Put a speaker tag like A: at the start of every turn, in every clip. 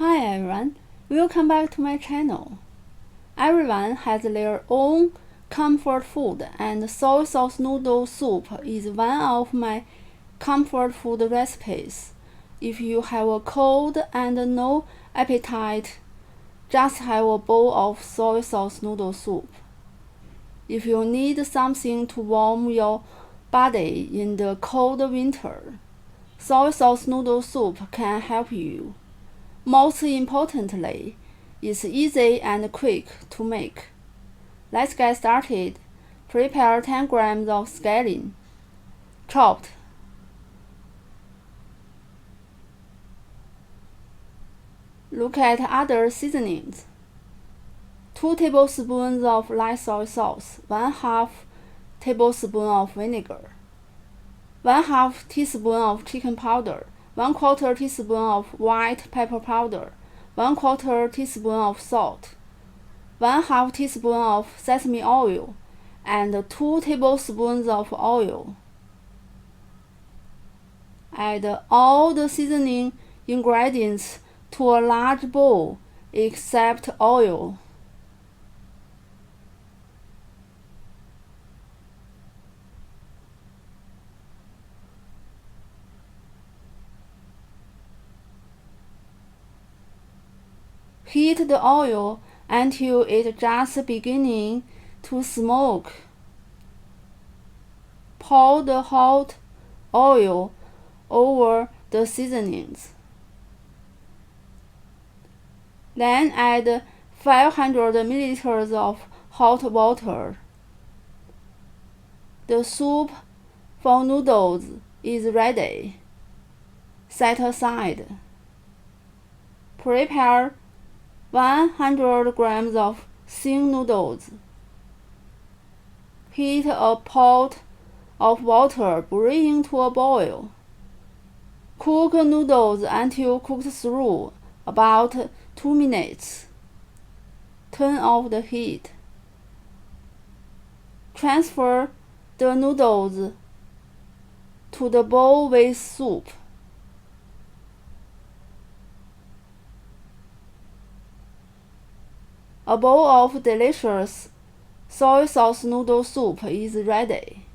A: Hi everyone, welcome back to my channel. Everyone has their own comfort food, and soy sauce noodle soup is one of my comfort food recipes. If you have a cold and no appetite, just have a bowl of soy sauce noodle soup. If you need something to warm your body in the cold winter, soy sauce noodle soup can help you. Most importantly, it's easy and quick to make. Let's get started. Prepare 10 grams of scallion, chopped. Look at other seasonings. 2 tablespoons of light soy sauce, 1/2 tablespoon of vinegar, 1/2 teaspoon of chicken powder, 1/4 teaspoon of white pepper powder, 1/4 teaspoon of salt, 1/2 teaspoon of sesame oil, and 2 tablespoons of oil. Add all the seasoning ingredients to a large bowl except oil. Heat the oil until it just beginning to smoke. Pour the hot oil over the seasonings. Then add 500 milliliters of hot water. The soup for noodles is ready. Set aside. Prepare 100 grams of thin noodles. Heat a pot of water bring to a boil. Cook noodles until cooked through, about 2 minutes. Turn off the heat. Transfer the noodles to the bowl with soup. A bowl of delicious soy sauce noodle soup is ready.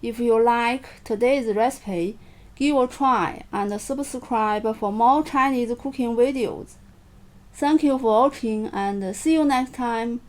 A: If you like today's recipe, give a try and subscribe for more Chinese cooking videos. Thank you for watching and see you next time.